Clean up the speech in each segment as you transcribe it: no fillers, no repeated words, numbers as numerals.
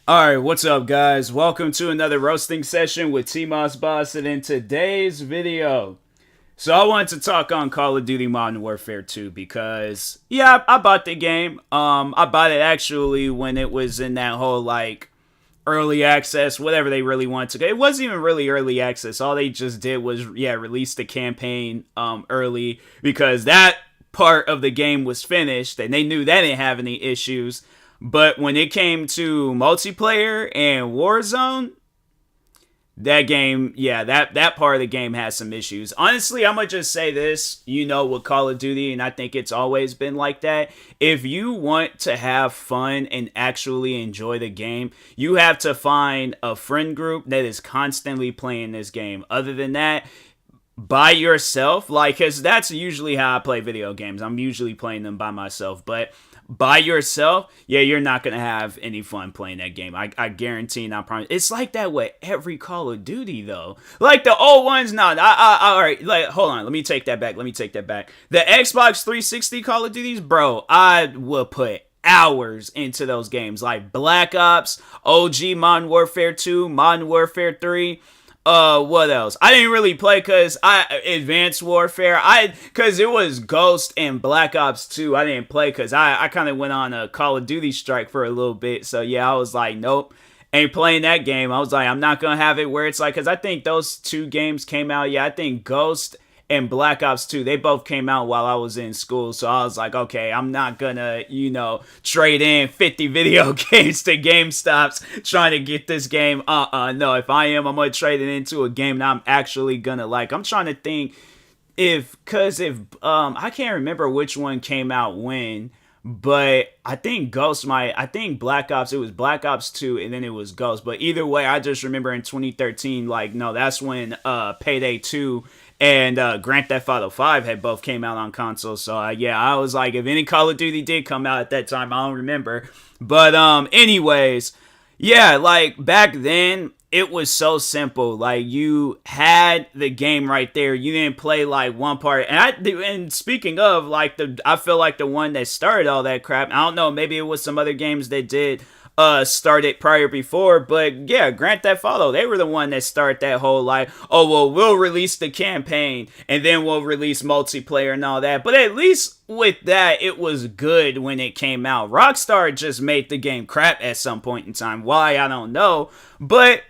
Alright, what's up guys? Welcome to another roasting session with TMossBoss, and in today's video, I wanted to talk on Call of Duty Modern Warfare 2 because, yeah, I bought the game. I bought it actually when it was in that whole, early access, whatever they really wanted to go. It wasn't even really early access. All they just did was, release the campaign, early because that part of the game was finished and they knew that didn't have any issues. But when it came to multiplayer and Warzone, that game, that part of the game has some issues. Honestly, I'm going to just say this, with Call of Duty, and I think it's always been like that. If you want to have fun and actually enjoy the game, you have to find a friend group that is constantly playing this game. Other than that, by yourself, because that's usually how I play video games. I'm usually playing them by myself, but by yourself, you're not going to have any fun playing that game. I guarantee and I promise. It's like that with every Call of Duty, though. Like the old ones, no. All right, hold on. Let me take that back. The Xbox 360 Call of Duties, bro, I will put hours into those games. Like Black Ops, OG Modern Warfare 2, Modern Warfare 3. What else? I didn't really play Advanced Warfare. Cause it was Ghost and Black Ops 2. I didn't play cause I kind of went on a Call of Duty strike for a little bit. So yeah, I was like, nope, ain't playing that game. I was like, I'm not gonna have it where it's like, cause I think those two games came out. Yeah, I think Ghost and Black Ops 2, they both came out while I was in school. So I was like, okay, I'm not gonna, trade in 50 video games to GameStops trying to get this game. No, if I am, I'm gonna trade it into a game that I'm actually gonna like. I'm trying to think if I can't remember which one came out when, but I think Black Ops, it was Black Ops 2 and then it was Ghost. But either way, I just remember in 2013, that's when Payday 2 and Grand Theft Auto 5 had both came out on console. So I was like, if any Call of Duty did come out at that time, I don't remember. But anyways, back then it was so simple. Like, you had the game right there. You didn't play one part. And speaking of I feel like the one that started all that crap, I don't know, maybe it was some other games that did started prior before, but yeah, Grand Theft Auto, they were the one that started that whole we'll release the campaign and then we'll release multiplayer and all that. But at least with that, it was good when it came out. Rockstar just made the game crap at some point in time. Why, I don't know, but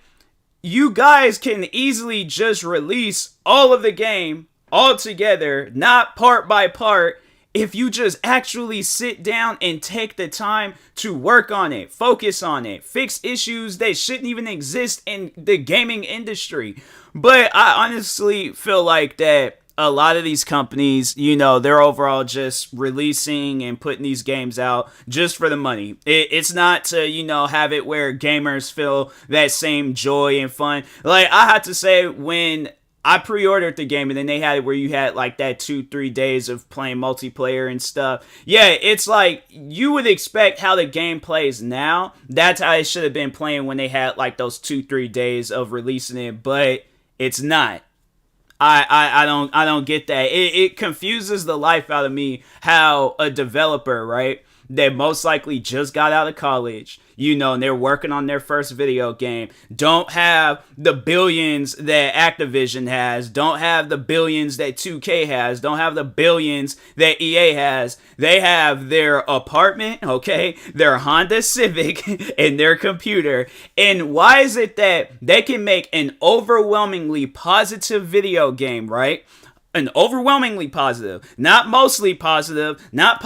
you guys can easily just release all of the game all together, not part by part, if you just actually sit down and take the time to work on it, focus on it, fix issues that shouldn't even exist in the gaming industry. But I honestly feel like that a lot of these companies, they're overall just releasing and putting these games out just for the money. It's not to, have it where gamers feel that same joy and fun. I have to say, when I pre-ordered the game and then they had it where you had that 2-3 days of playing multiplayer and stuff. Yeah, it's you would expect how the game plays now. That's how it should have been playing when they had those 2-3 days of releasing it, but it's not. I don't get that. It confuses the life out of me how a developer, right, that most likely just got out of college, and they're working on their first video game, don't have the billions that Activision has, don't have the billions that 2K has, don't have the billions that EA has. They have their apartment, okay, their Honda Civic, and their computer. And why is it that they can make an overwhelmingly positive video game, right? An overwhelmingly positive, not mostly positive, not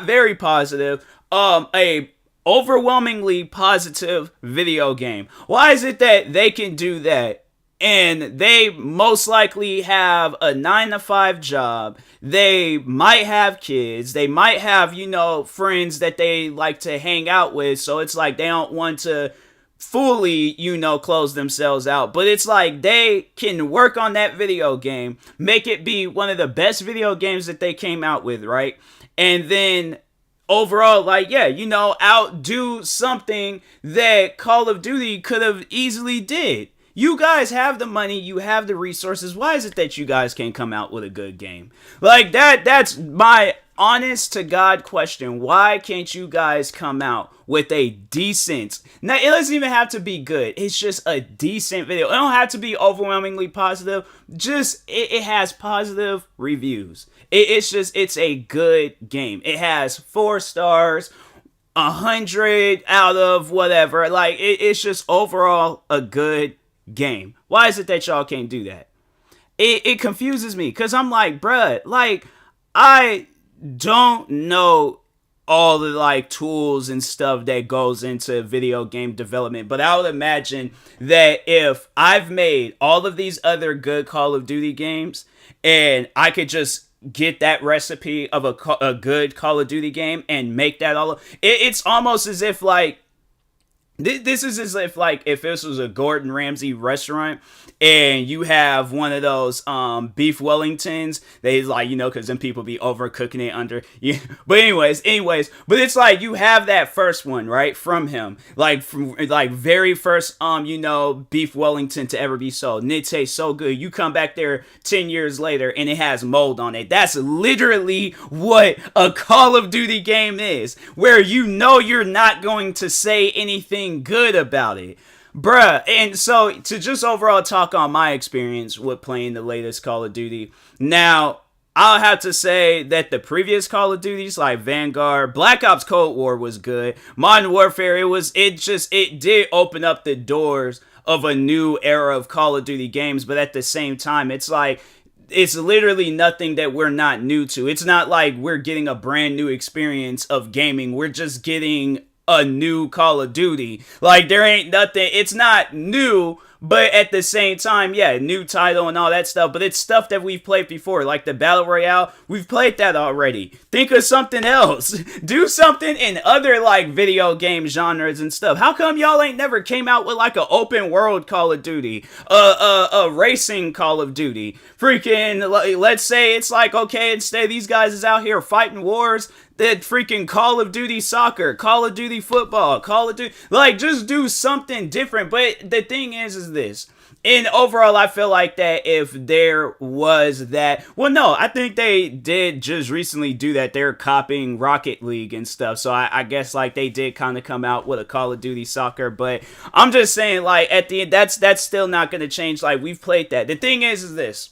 very positive, a overwhelmingly positive video game. Why is it that they can do that? And they most likely have a 9-to-5 job. They might have kids. They might have, friends that they like to hang out with. So it's they don't want to fully, close themselves out. But it's they can work on that video game, make it be one of the best video games that they came out with, right? And then overall, outdo something that Call of Duty could have easily did. You guys have the money, you have the resources. Why is it that you guys can't come out with a good game? That's my honest to God question. Why can't you guys come out with a decent, now it doesn't even have to be good, it's just a decent video. It don't have to be overwhelmingly positive, just it has positive reviews. It's a good game. It has 4 stars, 100 out of whatever. Like, it's just overall a good game. Why is it that y'all can't do that? It confuses me, because I'm like, bruh, like, I don't know all the like tools and stuff that goes into video game development, but I would imagine that if I've made all of these other good Call of Duty games and I could just get that recipe of a good Call of Duty game and make that all, it's almost as if like, this is as if like if this was a Gordon Ramsay restaurant and you have one of those beef Wellingtons. They like, you know, because then people be overcooking it under. Yeah. But anyways, but it's like you have that first one, right, from him, like from like very first you know, beef Wellington to ever be sold. And it tastes so good. You come back there 10 years later and it has mold on it. That's literally what a Call of Duty game is, where you know you're not going to say anything good about it, bruh. And so to just overall talk on my experience with playing the latest Call of Duty, now I'll have to say that the previous Call of Duties like Vanguard, Black Ops Cold War was good. Modern Warfare, it did open up the doors of a new era of Call of Duty games, but at the same time, it's like, it's literally nothing that we're not new to. It's not like we're getting a brand new experience of gaming. We're just getting a new Call of Duty. Like, there ain't nothing, it's not new, but at the same time, yeah, new title and all that stuff, but it's stuff that we've played before, like the Battle Royale. We've played that already. Think of something else. Do something in other, like, video game genres and stuff. How come y'all ain't never came out with, like, an open world Call of Duty? A racing Call of Duty? Freaking, let's say it's like, okay, instead these guys is out here fighting wars, that freaking Call of Duty soccer, Call of Duty football, Call of Duty, like, just do something different. But the thing is this, and overall, I feel like that if there was that, well, no, I think they did just recently do that. They're copying Rocket League and stuff, so I guess like they did kind of come out with a Call of Duty soccer. But I'm just saying, like, at the end, that's still not going to change. Like, we've played that. The thing is this.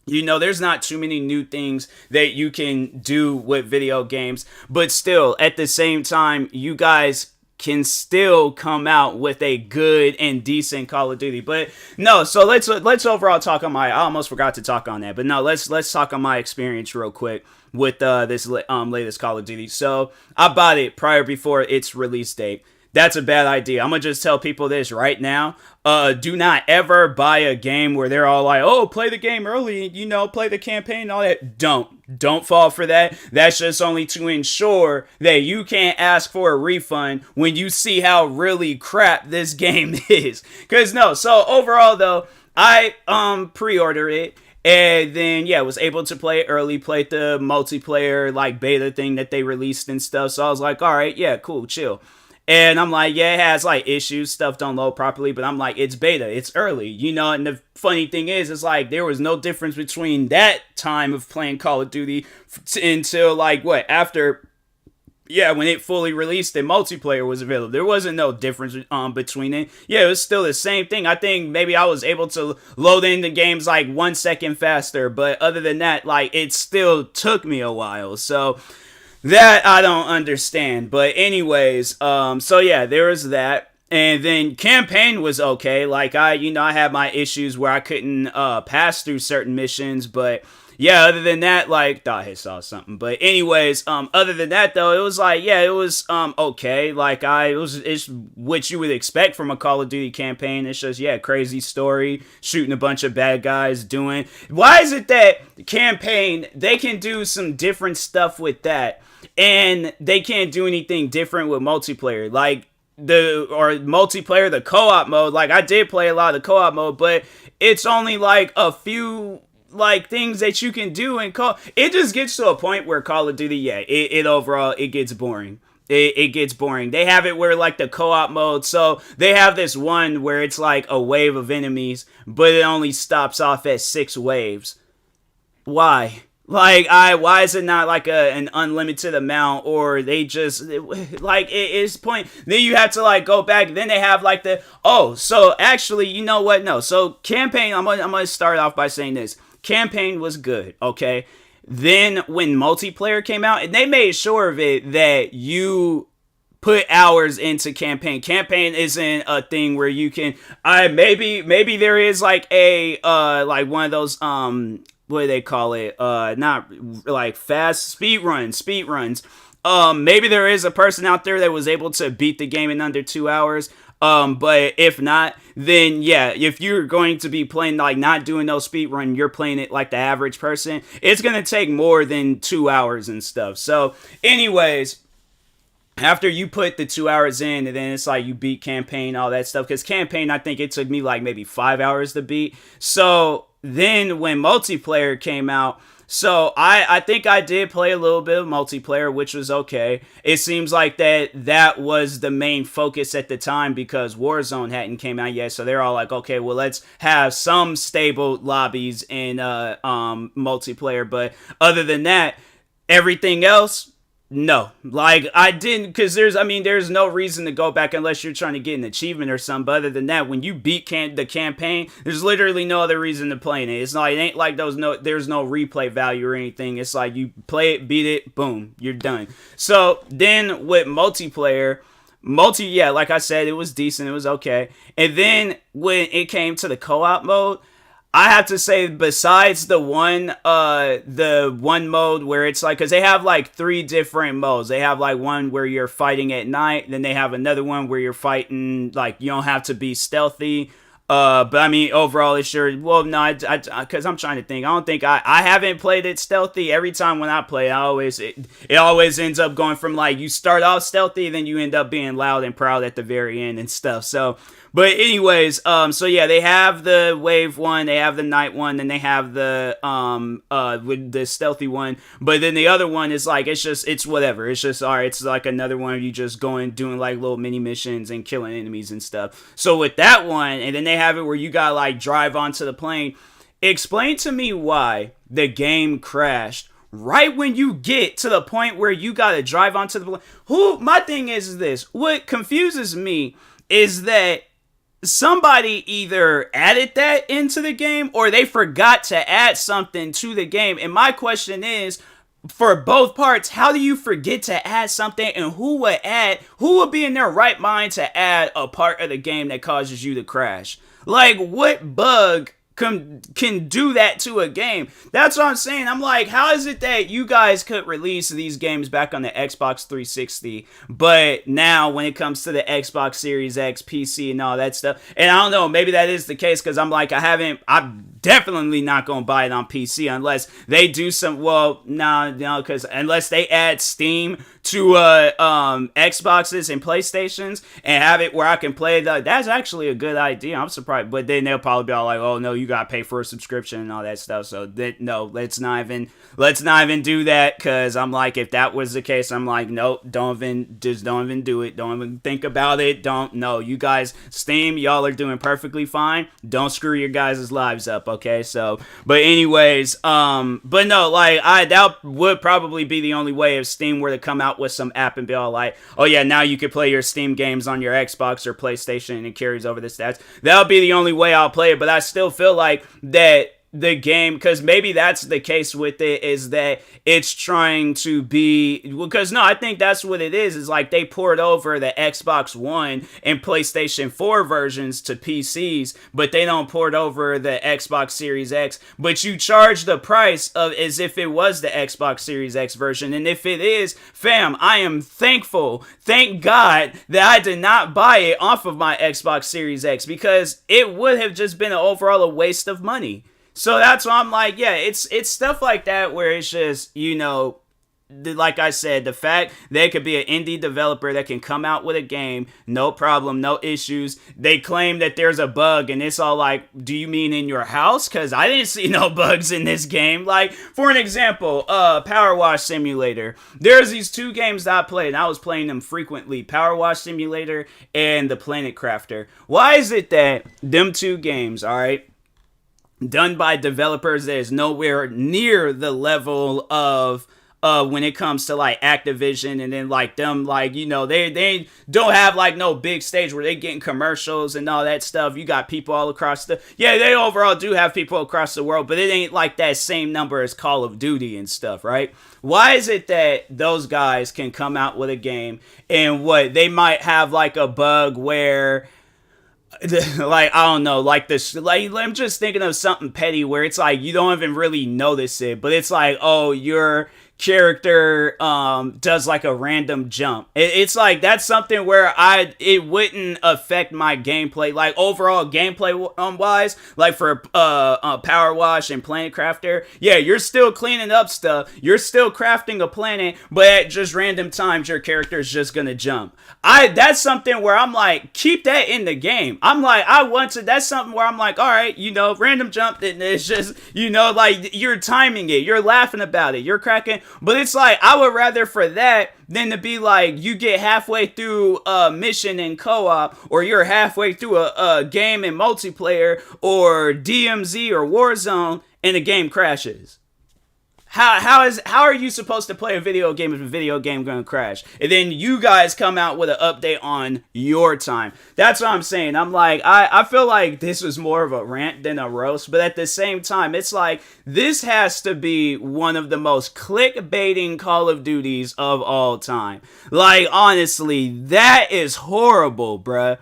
You know, there's not too many new things that you can do with video games, but still, at the same time, you guys can still come out with a good and decent Call of Duty. But no, so let's overall talk on I almost forgot to talk on that, but no, let's talk on my experience real quick with this latest Call of Duty. So I bought it before its release date. That's a bad idea. I'm going to just tell people this right now. Do not ever buy a game where they're all like, oh, play the game early, you know, play the campaign and all that. Don't fall for that. That's just only to ensure that you can't ask for a refund when you see how really crap this game is. Because no, so overall though, I pre-ordered it. And then, yeah, was able to play it early, played the multiplayer, like, beta thing that they released and stuff. So I was like, all right, yeah, cool, chill. And I'm like, yeah, it has like issues, stuff don't load properly, but I'm like, it's beta, it's early, you know. And the funny thing is, it's like there was no difference between that time of playing Call of Duty until like what, after, yeah, when it fully released and multiplayer was available. There wasn't no difference between it. Yeah, it was still the same thing. I think maybe I was able to load into games like 1 second faster, but other than that, like, it still took me a while. So that I don't understand. But anyways, so yeah, there was that. And then campaign was okay. Like, I had my issues where I couldn't pass through certain missions, but yeah, other than that, like, thought I saw something. But anyways, other than that though, it was like, yeah, it was okay. Like, it's what you would expect from a Call of Duty campaign. It's just, yeah, crazy story, shooting a bunch of bad guys, doing. Why is it that campaign, they can do some different stuff with that, and they can't do anything different with multiplayer? Like, multiplayer, the co-op mode, like, I did play a lot of the co-op mode, but it's only like a few like things that you can do, and it just gets to a point where Call of Duty, yeah, it overall, it gets boring. It gets boring. They have it where, like, the co-op mode, so they have this one where it's like a wave of enemies, but it only stops off at 6 waves. Why? Like, why is it not like an unlimited amount, or they just like it's point? Then you have to like go back. Then they have like so actually, you know what? No, so campaign. I'm gonna start off by saying this: campaign was good, okay. Then when multiplayer came out, and they made sure of it that you put hours into campaign. Campaign isn't a thing where you can maybe there is like a like one of those what do they call it? Not like fast speed runs. Maybe there is a person out there that was able to beat the game in under 2 hours. But if not, then yeah, if you're going to be playing like not doing no speed run, you're playing it like the average person, it's gonna take more than 2 hours and stuff. So anyways, after you put the 2 hours in, and then it's like you beat campaign, all that stuff. Because campaign, I think it took me like maybe 5 hours to beat. So then when multiplayer came out, so I think I did play a little bit of multiplayer, which was okay. It seems like that was the main focus at the time because Warzone hadn't came out yet. So they're all like, okay, well, let's have some stable lobbies in multiplayer. But other than that, everything else, no, like I didn't, because there's no reason to go back unless you're trying to get an achievement or something. But other than that, when you beat the campaign, there's literally no other reason to play it. It's not, it ain't like there's no replay value or anything. It's like you play it, beat it, boom, you're done. So then with multiplayer, yeah, like I said, it was decent, it was okay. And then when it came to the co-op mode, I have to say, besides the one mode where it's like, because they have like 3 different modes. They have like one where you're fighting at night. Then they have another one where you're fighting, like, you don't have to be stealthy. But I mean, overall, it's sure. Well, no, because I'm trying to think. I don't think I haven't played it stealthy. Every time when I play, it always ends up going from like you start off stealthy, then you end up being loud and proud at the very end and stuff. So, but anyways, so yeah, they have the wave one, they have the night one, then they have the with the stealthy one. But then the other one is like it's whatever. It's just all right. It's like another one of you just going doing like little mini missions and killing enemies and stuff. So with that one, and then they have it where you gotta like drive onto the plane. Explain to me why the game crashed right when you get to the point where you gotta drive onto the plane. My thing is this. What confuses me is that somebody either added that into the game or they forgot to add something to the game. And my question is, for both parts, how do you forget to add something, and who would be in their right mind to add a part of the game that causes you to crash? Like, what bug can do that to a game? That's what I'm saying. I'm like, how is it that you guys could release these games back on the Xbox 360, but now when it comes to the Xbox Series X, PC, and all that stuff, and I don't know, maybe that is the case, because I'm like, I'm definitely not gonna buy it on PC unless they do some, well, no, because unless they add Steam to Xboxes and PlayStations and have it where I can play that's actually a good idea. I'm surprised, but then they'll probably be all like, oh no, you gotta pay for a subscription and all that stuff. So no, let's not even do that, because I'm like, if that was the case, I'm like, nope, don't even do it, don't even think about it. You guys, Steam, y'all are doing perfectly fine. Don't screw your guys' lives up, okay? So, but anyways, but no, like that would probably be the only way if Steam were to come out with some app and be all like, oh yeah, now you can play your Steam games on your Xbox or PlayStation and it carries over the stats. That'll be the only way I'll play it, but I still feel like that the game, because maybe that's the case with it, is that it's trying to be, because no, I think that's what it is like they poured over the Xbox One and PlayStation 4 versions to PCs, but they don't port over the Xbox Series X, but you charge the price of as if it was the Xbox Series X version. And if it is, fam, I am thankful, thank God, that I did not buy it off of my Xbox Series X, because it would have just been overall a waste of money. So that's why I'm like, yeah, it's stuff like that where it's just, like I said, the fact they could be an indie developer that can come out with a game, no problem, no issues. They claim that there's a bug, and it's all like, do you mean in your house? Because I didn't see no bugs in this game. Like, for an example, Power Wash Simulator. There's these 2 games that I played, and I was playing them frequently, Power Wash Simulator and the Planet Crafter. Why is it that them 2 games, all right, done by developers that is nowhere near the level of when it comes to like Activision, and then like them, like, you know, they don't have like no big stage where they getting commercials and all that stuff. You got people all across they overall do have people across the world, but it ain't like that same number as Call of Duty and stuff, right? Why is it that those guys can come out with a game and what they might have like a bug where like, I don't know, like this, like, I'm just thinking of something petty where it's like you don't even really notice it, but it's like, oh, your character does like a random jump. It's like that's something where it wouldn't affect my gameplay, like overall gameplay wise, like for Power Wash and Planet Crafter. Yeah, you're still cleaning up stuff, you're still crafting a planet, but at just random times your character is just gonna jump. That's something where I'm like, keep that in the game. I'm like, that's something where I'm like, all right, you know, random jump, it's just, you know, like you're timing it, you're laughing about it, you're cracking. But it's like, I would rather for that than to be like, you get halfway through a mission in co-op, or you're halfway through a game in multiplayer, or DMZ or Warzone, and the game crashes. How are you supposed to play a video game if a video game gonna crash? And then you guys come out with an update on your time. That's what I'm saying. I'm like, I feel like this was more of a rant than a roast, but at the same time, it's like, this has to be one of the most clickbaiting Call of Duties of all time. Like, honestly, that is horrible, bruh.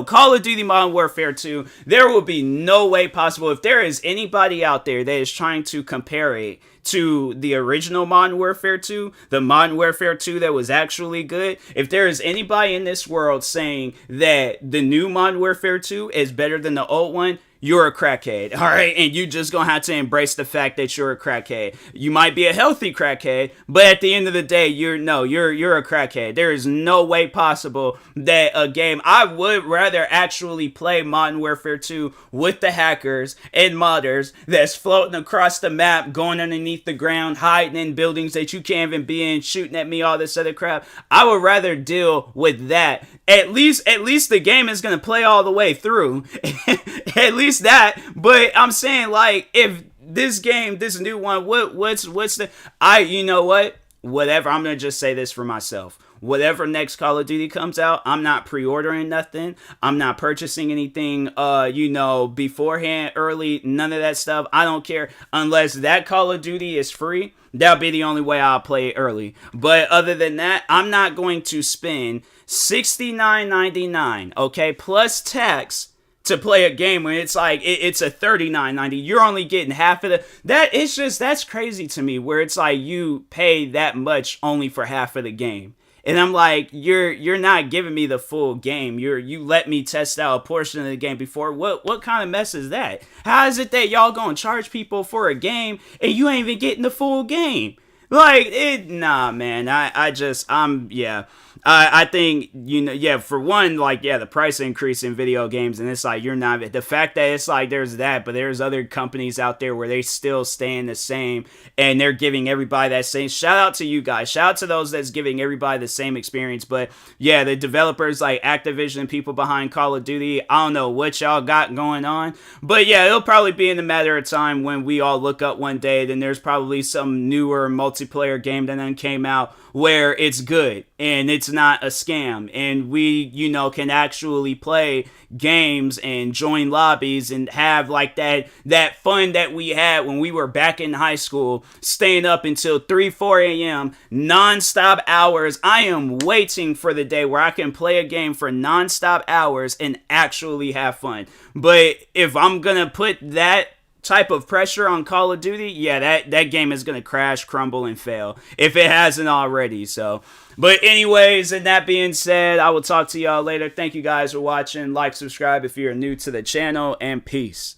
Call of Duty Modern Warfare 2, there will be no way possible, if there is anybody out there that is trying to compare it to the original Modern Warfare 2, the Modern Warfare 2 that was actually good, if there is anybody in this world saying that the new Modern Warfare 2 is better than the old one, you're a crackhead, all right? And you just gonna have to embrace the fact that you're a crackhead. You might be a healthy crackhead, but at the end of the day, you're a crackhead. There is no way possible that a game, I would rather actually play Modern Warfare 2 with the hackers and modders that's floating across the map, going underneath the ground, hiding in buildings that you can't even be in, shooting at me, all this other crap. I would rather deal with that. At least the game is gonna play all the way through. At least that. But I'm saying, like, if this game, this new one, what's the, you know what, whatever, I'm gonna just say this for myself. Whatever next Call of Duty comes out, I'm not pre-ordering nothing. I'm not purchasing anything, beforehand, early, none of that stuff. I don't care. Unless that Call of Duty is free, that'll be the only way I'll play it early. But other than that, I'm not going to spend $69.99, okay, plus tax, to play a game when it's like it's a $39.90. You're only getting half of that's crazy to me, where it's like you pay that much only for half of the game. And I'm like, you're not giving me the full game. You let me test out a portion of the game before. What kind of mess is that? How is it that y'all gonna charge people for a game and you ain't even getting the full game? Like, nah, man. I think, for one, like, the price increase in video games, and it's like, you're not, the fact that it's like, there's that, but there's other companies out there where they still staying the same, and they're giving everybody that same, shout out to you guys, shout out to those that's giving everybody the same experience. But yeah, the developers like Activision, people behind Call of Duty, I don't know what y'all got going on, but yeah, it'll probably be in a matter of time when we all look up one day, then there's probably some newer multiplayer game that then came out where it's good and it's not a scam, and we, can actually play games and join lobbies and have like that fun that we had when we were back in high school, staying up until 4 a.m. non-stop hours. I am waiting for the day where I can play a game for non-stop hours and actually have fun. But if I'm gonna put that type of pressure on Call of Duty, that game is gonna crash, crumble, and fail if it hasn't already. So, but anyways, and that being said, I will talk to y'all later. Thank you guys for watching. Like, subscribe if you're new to the channel, and peace.